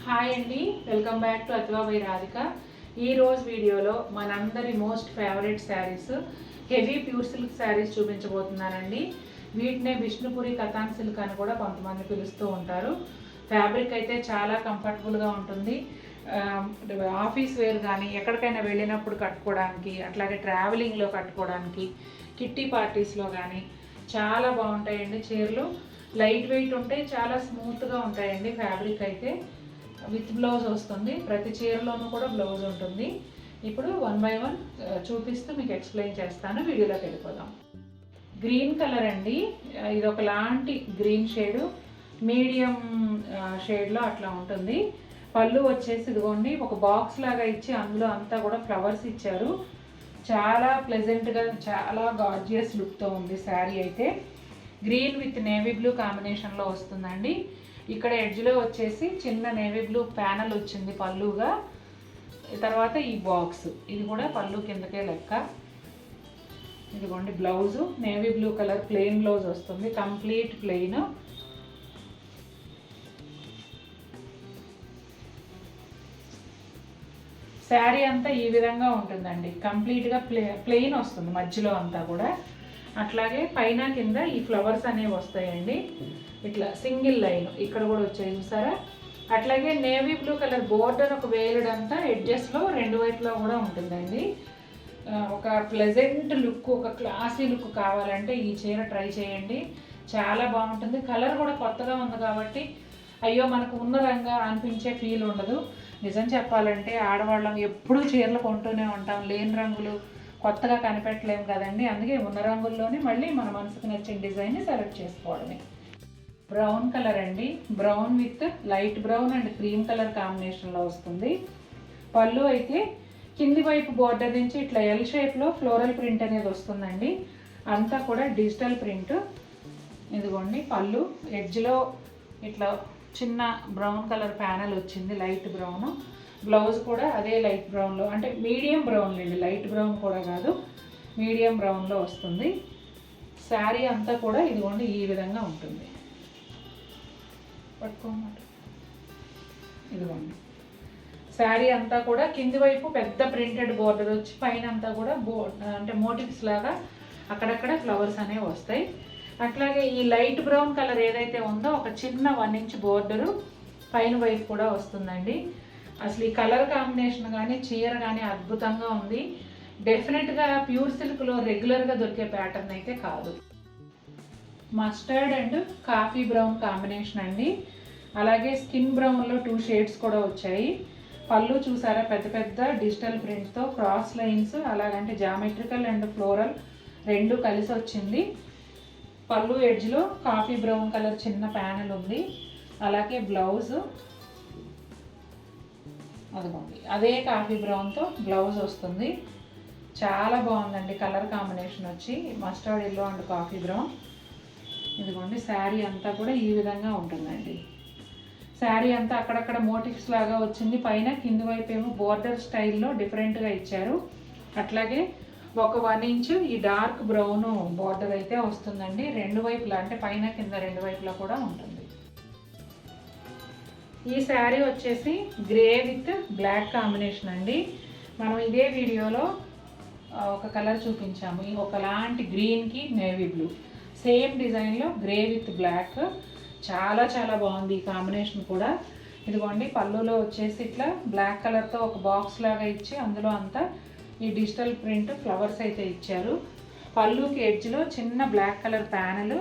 Hi అండి, welcome back to Atharva by Radhika. ఈరోజు వీడియోలో మనందరి most favourite sarees, heavy pure silk sarees చూపించబోతున్నానండి. వీటినే విష్ణుపురి కథాన్ సిల్క్ అని కూడా కొంతమంది పిలుస్తూ ఉంటారు. ఫ్యాబ్రిక్ అయితే చాలా కంఫర్టబుల్గా ఉంటుంది. ఆఫీస్ వేర్ కానీ ఎక్కడికైనా వెళ్ళినప్పుడు కట్టుకోవడానికి, అట్లాగే ట్రావెలింగ్లో కట్టుకోవడానికి, కిట్టి పార్టీస్లో కానీ చాలా బాగుంటాయండి. చీరలు లైట్ వెయిట్ ఉంటాయి, చాలా స్మూత్గా ఉంటాయండి. ఫ్యాబ్రిక్ అయితే విత్ బ్లౌజ్ వస్తుంది. ప్రతి చీరలోనూ కూడా బ్లౌజ్ ఉంటుంది. ఇప్పుడు వన్ బై వన్ చూపిస్తూ మీకు ఎక్స్ప్లెయిన్ చేస్తాను. వీడియోలోకి వెళ్ళిపోదాం. గ్రీన్ కలర్ అండి, ఇది ఒకలాంటి గ్రీన్ షేడు, మీడియం షేడ్లో అట్లా ఉంటుంది. పళ్ళు వచ్చేసి ఇదిగోండి ఒక బాక్స్ లాగా ఇచ్చి అందులో అంతా కూడా ఫ్లవర్స్ ఇచ్చారు. చాలా ప్లెజెంట్గా, చాలా గార్జియస్ లుక్తో ఉంది శారీ అయితే. గ్రీన్ విత్ నేవీ బ్లూ కాంబినేషన్లో వస్తుందండి. ఇక్కడ ఎడ్జ్లో వచ్చేసి చిన్న నేవీ బ్లూ ప్యానల్ వచ్చింది పళ్ళుగా. తర్వాత ఈ బాక్స్ ఇది కూడా పళ్ళు కిందకే లెక్క. ఇదిగోండి blouse navy blue colour plain blouse వస్తుంది, కంప్లీట్ ప్లెయిన్. శారీ అంతా ఈ విధంగా ఉంటుందండి, కంప్లీట్గా ప్లెయిన్ వస్తుంది మధ్యలో అంతా కూడా. అట్లాగే పైన కింద ఈ ఫ్లవర్స్ అనేవి వస్తాయండి, ఇట్లా సింగిల్ లైన్ ఇక్కడ కూడా వచ్చాయి చూసారా. అట్లాగే నేవీ బ్లూ కలర్ బోర్డర్ ఒక వేలుడంతా ఎడ్జెస్లో రెండు వైపులో కూడా ఉంటుందండి. ఒక ప్లెజెంట్ లుక్, ఒక క్లాసీ లుక్ కావాలంటే ఈ చీర ట్రై చేయండి, చాలా బాగుంటుంది. కలర్ కూడా కొత్తగా ఉంది కాబట్టి అయ్యో మనకు ఉన్న రంగా అనిపించే ఫీల్ ఉండదు. నిజం చెప్పాలంటే ఆడవాళ్ళం ఎప్పుడూ చీరలు కొంటూనే ఉంటాం, లేని రంగులు కొత్తగా కనిపెట్టలేము కదండి. అందుకే ఉన్న రంగుల్లోనే మళ్ళీ మన మనసుకు నచ్చిన డిజైన్ని సెలెక్ట్ చేసుకోవడమే. బ్రౌన్ కలర్ అండి, brown with light brown and cream colour కాంబినేషన్లో వస్తుంది. పళ్ళు అయితే కింది వైపు బోర్డర్ నుంచి ఇట్లా ఎల్ షేప్లో ఫ్లోరల్ ప్రింట్ అనేది వస్తుందండి. అంతా కూడా డిజిటల్ ప్రింట్. ఇదిగోండి పళ్ళు ఎడ్జ్లో ఇట్లా చిన్న బ్రౌన్ కలర్ ప్యానల్ వచ్చింది, లైట్ బ్రౌన్. బ్లౌజ్ కూడా అదే లైట్ బ్రౌన్లో, అంటే మీడియం బ్రౌన్ అండి, లైట్ బ్రౌన్ కూడా కాదు, మీడియం బ్రౌన్లో వస్తుంది. శారీ అంతా కూడా ఇదిగోండి ఈ విధంగా ఉంటుంది. పట్టుకోమాట ఇదిగోండి శారీ అంతా కూడా కింది వైపు పెద్ద ప్రింటెడ్ బోర్డర్ వచ్చి పైన అంతా కూడా అంటే మోటివ్స్ లాగా అక్కడక్కడ ఫ్లవర్స్ అనేవి వస్తాయి. అట్లాగే ఈ లైట్ బ్రౌన్ కలర్ ఏదైతే ఉందో ఒక చిన్న 1 ఇంచ్ బోర్డరు పైన వైపు కూడా వస్తుందండి. అసలు ఈ కలర్ కాంబినేషన్ కానీ చీర కానీ అద్భుతంగా ఉంది. డెఫినెట్గా ప్యూర్ సిల్క్లో రెగ్యులర్గా దొరికే ప్యాటర్న్ అయితే కాదు. Mustard and coffee brown combination అండి. అలాగే స్కిన్ బ్రౌన్లో 2 షేడ్స్ కూడా వచ్చాయి. పళ్ళు చూసారా పెద్ద పెద్ద డిజిటల్ ప్రింట్తో క్రాస్ లైన్స్, అలాగంటే జామెట్రికల్ అండ్ ఫ్లోరల్ రెండు కలిసి వచ్చింది. పళ్ళు ఎడ్జ్లో కాఫీ బ్రౌన్ కలర్ చిన్న ప్యానెల్ ఉంది. అలాగే బ్లౌజ్ అదిగోండి అదే కాఫీ బ్రౌన్తో బ్లౌజ్ వస్తుంది. చాలా బాగుందండి కలర్ కాంబినేషన్ వచ్చి mustard yellow and coffee brown. ఇదిగోండి శారీ అంతా కూడా ఈ విధంగా ఉంటుందండి. శారీ అంతా అక్కడక్కడ మోటివ్స్ లాగా వచ్చింది, పైన కింది వైపు ఏమో బోర్డర్ స్టైల్లో డిఫరెంట్గా ఇచ్చారు. అట్లాగే ఒక 1 ఇంచ్ ఈ డార్క్ బ్రౌన్ బోర్డర్ అయితే వస్తుందండి, రెండు వైపులా, అంటే పైన కింద రెండు వైపులా కూడా ఉంటుంది. ఈ శారీ వచ్చేసి గ్రే విత్ బ్లాక్ కాంబినేషన్ అండి. మనం ఇదే వీడియోలో ఒక కలర్ చూపించాము, ఒకలాంటి గ్రీన్కి నేవీ బ్లూ, సేమ్ డిజైన్లో గ్రే విత్ బ్లాక్. చాలా చాలా బాగుంది ఈ కాంబినేషన్ కూడా. ఇదిగోండి పళ్ళులో వచ్చేసి ఇట్లా బ్లాక్ కలర్తో ఒక బాక్స్ లాగా ఇచ్చి అందులో అంతా ఈ డిజిటల్ ప్రింట్ ఫ్లవర్స్ అయితే ఇచ్చారు. పళ్ళుకి ఎడ్జ్లో చిన్న బ్లాక్ కలర్ ప్యానెల్,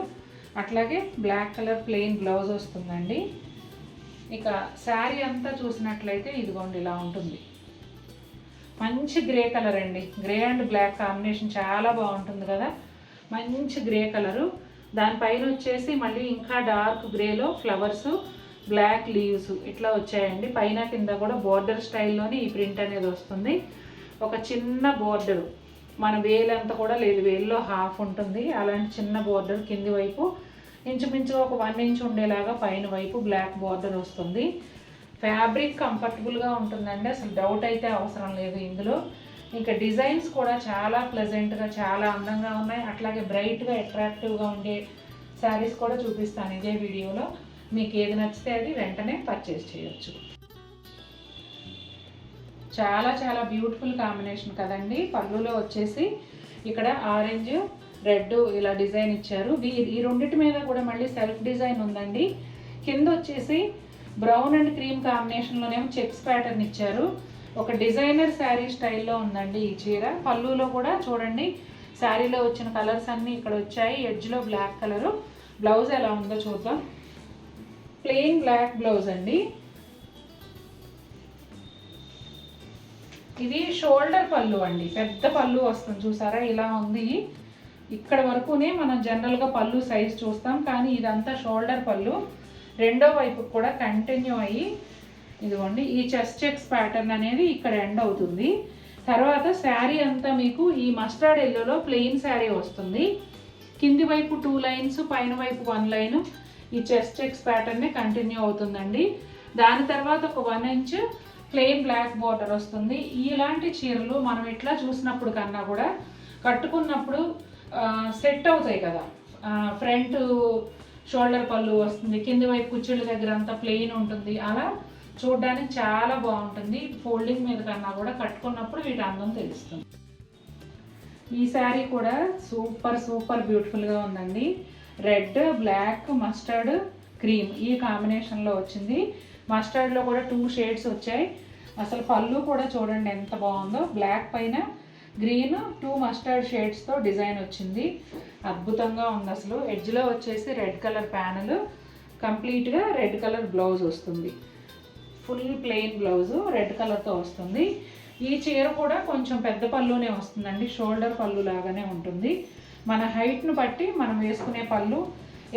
అట్లాగే బ్లాక్ కలర్ ప్లెయిన్ బ్లౌజ్ వస్తుందండి. ఇక శారీ అంతా చూసినట్లయితే ఇదిగోండి ఇలా ఉంటుంది. మంచి గ్రే కలర్ అండి, గ్రే అండ్ బ్లాక్ కాంబినేషన్ చాలా బాగుంటుంది కదా, మంచి గ్రే కలరు. దానిపైన వచ్చేసి మళ్ళీ ఇంకా డార్క్ గ్రేలో ఫ్లవర్స్, బ్లాక్ లీవ్స్ ఇట్లా వచ్చాయండి. పైన కింద కూడా బోర్డర్ స్టైల్లోనే ఈ ప్రింట్ అనేది వస్తుంది. ఒక చిన్న బోర్డరు, మన వేలంతా కూడా లేదు, వేల్లో హాఫ్ ఉంటుంది, అలాంటి చిన్న బోర్డర్ కింది వైపు ఇంచుమించు ఒక 1 ఇంచ్ ఉండేలాగా పైన వైపు బ్లాక్ బోర్డర్ వస్తుంది. ఫ్యాబ్రిక్ కంఫర్టబుల్గా ఉంటుందండి, అసలు డౌట్ అయితే అవసరం లేదు ఇందులో. ఇంకా డిజైన్స్ కూడా చాలా ప్లెజెంట్గా, చాలా అందంగా ఉన్నాయి. అట్లాగే బ్రైట్గా అట్రాక్టివ్గా ఉండే శారీస్ కూడా చూపిస్తాను ఇదే వీడియోలో. మీకు ఏది నచ్చితే అది వెంటనే పర్చేస్ చేయొచ్చు. చాలా చాలా బ్యూటిఫుల్ కాంబినేషన్ కదండి. పళ్ళులో వచ్చేసి ఇక్కడ ఆరెంజ్ రెడ్ ఇలా డిజైన్ ఇచ్చారు. ఈ రెండింటి మీద కూడా మళ్ళీ సెల్ఫ్ డిజైన్ ఉందండి. కింద వచ్చేసి బ్రౌన్ అండ్ క్రీమ్ కాంబినేషన్లోనేమో చెక్స్ ప్యాటర్న్ ఇచ్చారు. ఒక డిజైనర్ శారీ స్టైల్లో ఉందండి ఈ చీర. పళ్ళులో కూడా చూడండి శారీలో వచ్చిన కలర్స్ అన్నీ ఇక్కడ వచ్చాయి. ఎడ్జ్లో బ్లాక్ కలరు. బ్లౌజ్ ఎలా ఉందో చూద్దాం. ప్లెయిన్ బ్లాక్ బ్లౌజ్ అండి. ఇది షోల్డర్ పళ్ళు అండి, పెద్ద పళ్ళు వస్తుంది చూసారా, ఇలా ఉంది. ఇక్కడ వరకునే మనం జనరల్గా పళ్ళు సైజ్ చూస్తాం, కానీ ఇదంతా షోల్డర్ పళ్ళు. రెండో వైపు కూడా కంటిన్యూ అయ్యి ఇదిగోండి ఈ చెస్ట్ చెక్స్ ప్యాటర్న్ అనేది ఇక్కడ ఎండ్ అవుతుంది. తర్వాత శారీ అంతా మీకు ఈ మస్టర్డ్ ఎల్లోలో ప్లెయిన్ శారీ వస్తుంది. కింది వైపు 2 లైన్స్, పైన వైపు 1 లైన్ ఈ చెస్ట్ చెక్స్ ప్యాటర్నే కంటిన్యూ అవుతుందండి. దాని తర్వాత ఒక 1 ఇంచ్ ప్లెయిన్ బ్లాక్ బార్డర్ వస్తుంది. ఇలాంటి చీరలు మనం ఇట్లా చూసినప్పుడు కన్నా కూడా కట్టుకున్నప్పుడు సెట్ అవుతాయి కదా. ఫ్రంట్ షోల్డర్ పళ్ళు వస్తుంది, కింది వైపు కుచ్చుళ్ళ దగ్గర అంతా ప్లెయిన్ ఉంటుంది. అలా చూడడానికి చాలా బాగుంటుంది. ఫోల్డింగ్ మీద కన్నా కూడా కట్టుకున్నప్పుడు వీటి అందం తెలుస్తుంది. ఈ శారీ కూడా సూపర్ సూపర్ బ్యూటిఫుల్గా ఉందండి. రెడ్, బ్లాక్, మస్టర్డ్, క్రీమ్ ఈ కాంబినేషన్లో వచ్చింది. మస్టర్డ్లో కూడా 2 షేడ్స్ వచ్చాయి. అసలు పళ్ళు కూడా చూడండి ఎంత బాగుందో. బ్లాక్ పైన గ్రీన్ 2 మస్టర్డ్ షేడ్స్తో డిజైన్ వచ్చింది. అద్భుతంగా ఉంది అసలు. ఎడ్జ్లో వచ్చేసి రెడ్ కలర్ ప్యానల్, కంప్లీట్గా రెడ్ కలర్ బ్లౌజ్ వస్తుంది. ఫుల్ ప్లెయిన్ బ్లౌజు రెడ్ కలర్తో వస్తుంది. ఈ చీర కూడా కొంచెం పెద్ద పళ్ళునే వస్తుందండి, షోల్డర్ పళ్ళు లాగానే ఉంటుంది. మన హైట్ను బట్టి మనం వేసుకునే పళ్ళు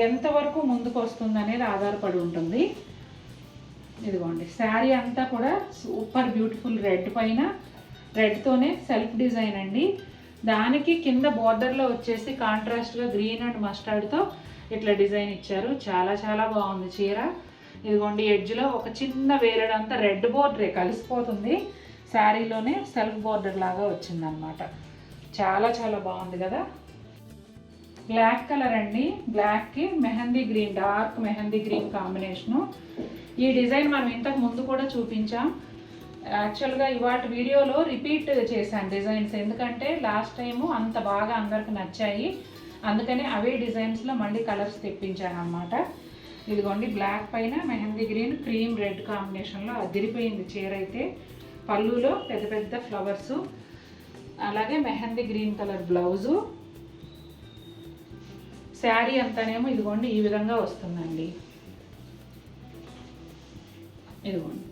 ఎంతవరకు ముందుకు వస్తుంది అనేది ఆధారపడి ఉంటుంది. ఇదిగోండి శారీ అంతా కూడా సూపర్ బ్యూటిఫుల్ రెడ్ పైన రెడ్తోనే సెల్ఫ్ డిజైన్ అండి. దానికి కింద బార్డర్లో వచ్చేసి కాంట్రాస్ట్గా గ్రీన్ అండ్ మస్టర్డ్తో ఇట్లా డిజైన్ ఇచ్చారు. చాలా చాలా బాగుంది చీర. ఇదిగోండి ఎడ్జ్లో ఒక చిన్న వేరేడంతా రెడ్ బోర్డరే కలిసిపోతుంది. శారీలోనే సెల్ఫ్ బోర్డర్ లాగా వచ్చిందనమాట. చాలా చాలా బాగుంది కదా. బ్లాక్ కలర్ అండి. బ్లాక్కి mehndi green, dark mehndi green combination. ఈ డిజైన్ మనం ఇంతకు ముందు కూడా చూపించాం. యాక్చువల్గా ఇవాటి వీడియోలో రిపీట్ చేశాను డిజైన్స్, ఎందుకంటే లాస్ట్ టైము అంత బాగా అందరికి నచ్చాయి. అందుకని అవే డిజైన్స్లో మళ్ళీ కలర్స్ తెప్పించాను అనమాట. ఇదిగోండి బ్లాక్ పైన మెహందీ గ్రీన్, క్రీమ్ రెడ్ కాంబినేషన్లో అదిరిపోయింది చీర అయితే. పళ్ళులో పెద్ద పెద్ద ఫ్లవర్సు, అలాగే mehndi green colour blouse. Sari అంతానేమో ఇదిగోండి ఈ విధంగా వస్తుందండి. ఇదిగోండి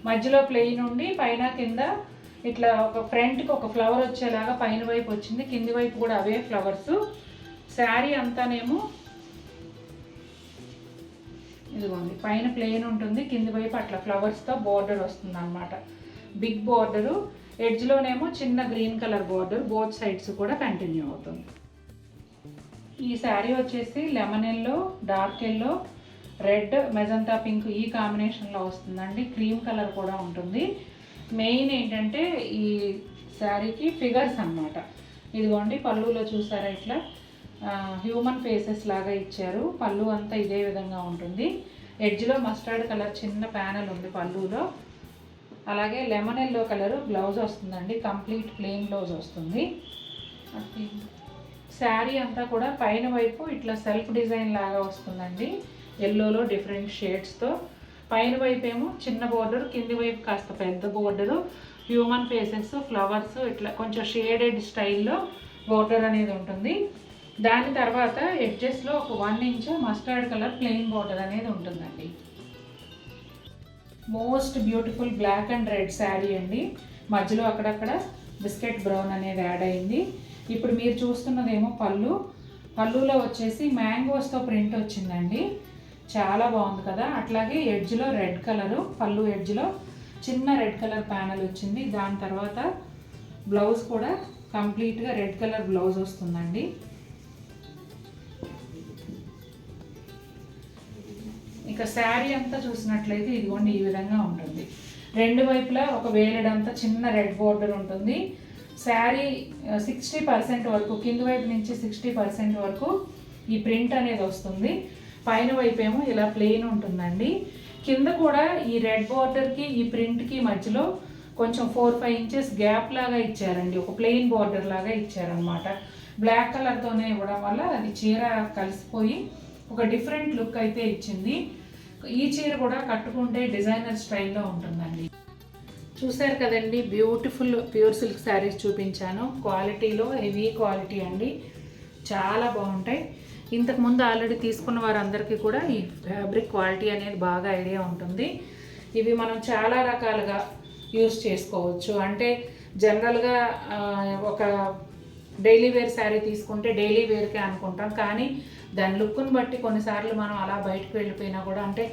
మధ్యలో ప్లెయిన్ ఉండి పైన కింద ఇట్లా ఒక ఫ్రంట్కి ఒక ఫ్లవర్ వచ్చేలాగా పైన వైపు వచ్చింది, కింది వైపు కూడా అవే ఫ్లవర్స్. శారీ అంతానేమో ఇదిగోండి పైన ప్లెయిన్ ఉంటుంది, కింది వైపు అట్లా ఫ్లవర్స్తో బోర్డర్ వస్తుంది అనమాట. బిగ్ బోర్డరు, ఎడ్జ్లోనేమో చిన్న green colour border, both sides కూడా కంటిన్యూ అవుతుంది. ఈ శారీ వచ్చేసి lemon yellow, dark yellow, red, magenta pink ఈ కాంబినేషన్లో వస్తుందండి. క్రీమ్ కలర్ కూడా ఉంటుంది. మెయిన్ ఏంటంటే ఈ శారీకి ఫిగర్స్ అన్నమాట. ఇదిగోండి పళ్ళులో చూసారా ఇట్లా హ్యూమన్ ఫేసెస్ లాగా ఇచ్చారు. పళ్ళు అంతా ఇదే విధంగా ఉంటుంది. ఎడ్జ్లో మస్టర్డ్ కలర్ చిన్న ప్యానల్ ఉంది పళ్ళులో. అలాగే లెమన్ ఎల్లో కలర్ బ్లౌజ్ వస్తుందండి, కంప్లీట్ ప్లెయిన్ బ్లౌజ్ వస్తుంది. శారీ అంతా కూడా పైన వైపు ఇట్లా సెల్ఫ్ డిజైన్ లాగా వస్తుందండి, ఎల్లోలో డిఫరెంట్ షేడ్స్తో. పైన వైపు ఏమో చిన్న బోర్డర్, కింది వైపు కాస్త పెద్ద బోర్డరు, హ్యూమన్ ఫేసెస్, ఫ్లవర్స్ ఇట్లా కొంచెం షేడెడ్ స్టైల్లో బోర్డర్ అనేది ఉంటుంది. దాని తర్వాత ఎడ్జెస్లో ఒక 1 inch mustard colour plain border అనేది ఉంటుందండి. Most beautiful black and red sari అండి. మధ్యలో అక్కడక్కడ బిస్కెట్ బ్రౌన్ అనేది యాడ్ అయింది. ఇప్పుడు మీరు చూస్తున్నదేమో పళ్ళు. పళ్ళులో వచ్చేసి మ్యాంగోస్తో ప్రింట్ వచ్చిందండి, చాలా బాగుంది కదా. అట్లాగే ఎడ్జ్లో రెడ్ కలరు, పళ్ళు ఎడ్జ్లో చిన్న రెడ్ కలర్ ప్యానల్ వచ్చింది. దాని తర్వాత బ్లౌజ్ కూడా కంప్లీట్గా రెడ్ కలర్ బ్లౌజ్ వస్తుందండి. ఇక శారీ అంతా చూసినట్లయితే ఇదిగోండి ఈ విధంగా ఉంటుంది. రెండు వైపులా ఒక వేలడంతా చిన్న రెడ్ బోర్డర్ ఉంటుంది. శారీ 60% వరకు, కింది వైపు నుంచి 60% వరకు ఈ ప్రింట్ అనేది వస్తుంది. పైన వైపు ఏమో ఇలా ప్లెయిన్ ఉంటుందండి. కింద కూడా ఈ రెడ్ బోర్డర్కి ఈ ప్రింట్కి మధ్యలో కొంచెం 4-5 ఇంచెస్ గ్యాప్ లాగా ఇచ్చారండి, ఒక ప్లెయిన్ బార్డర్ లాగా ఇచ్చారనమాట. బ్లాక్ కలర్తోనే ఇవ్వడం వల్ల అది చీర కలిసిపోయి ఒక డిఫరెంట్ లుక్ అయితే ఇచ్చింది. ఈ చీర కూడా కట్టుకుంటే డిజైనర్ స్టైల్లో ఉంటుందండి. చూసారు కదండి, బ్యూటిఫుల్ ప్యూర్ సిల్క్ శారీస్ చూపించాను. క్వాలిటీలో హెవీ క్వాలిటీ అండి, చాలా బాగుంటాయి. ఇంతకుముందు ఆల్రెడీ తీసుకున్న వారందరికీ కూడా ఈ ఫ్యాబ్రిక్ క్వాలిటీ అనేది బాగా ఐడియా ఉంటుంది. ఇవి మనం చాలా రకాలుగా యూస్ చేసుకోవచ్చు. అంటే జనరల్గా ఒక డైలీ వేర్ శారీ తీసుకుంటే డైలీ వేర్కే అనుకుంటాం, కానీ దాని లుక్ని బట్టి కొన్నిసార్లు మనం అలా బయటకు వెళ్ళిపోయినా కూడా, అంటే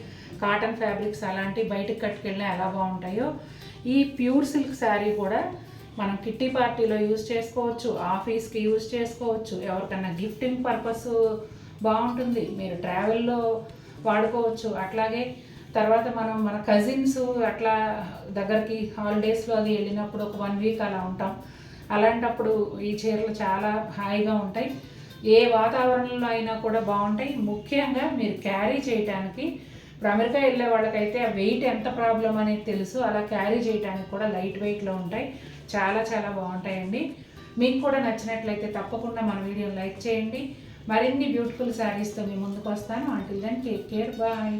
కాటన్ ఫ్యాబ్రిక్స్ అలాంటివి బయటకు కట్టుకెళ్ళినా ఎలా బాగుంటాయో, ఈ ప్యూర్ సిల్క్ శారీ కూడా మనం కిట్టి పార్టీలో యూజ్ చేసుకోవచ్చు, ఆఫీస్కి యూజ్ చేసుకోవచ్చు, ఎవరికన్నా గిఫ్టింగ్ పర్పస్ బాగుంటుంది, మీరు ట్రావెల్లో వాడుకోవచ్చు. అట్లాగే తర్వాత మనం మన కజిన్స్ అట్లా దగ్గరికి హాలిడేస్లో అది వెళ్ళినప్పుడు ఒక 1 వీక్ అలా ఉంటాం. అలాంటప్పుడు ఈ చీరలు చాలా హాయిగా ఉంటాయి, ఏ వాతావరణంలో అయినా కూడా బాగుంటాయి. ముఖ్యంగా మీరు క్యారీ చేయడానికి, ఇప్పుడు అమెరికా వెళ్ళే వాళ్ళకైతే ఆ వెయిట్ ఎంత ప్రాబ్లం అనేది తెలుసు, అలా క్యారీ చేయడానికి కూడా లైట్ వెయిట్లో ఉంటాయి, చాలా చాలా బాగుంటాయండి. మీకు కూడా నచ్చినట్లయితే తప్పకుండా మన వీడియోని లైక్ చేయండి. మరిన్ని బ్యూటిఫుల్ శారీస్తో మీ ముందుకు వస్తాను. Until then take care, bye.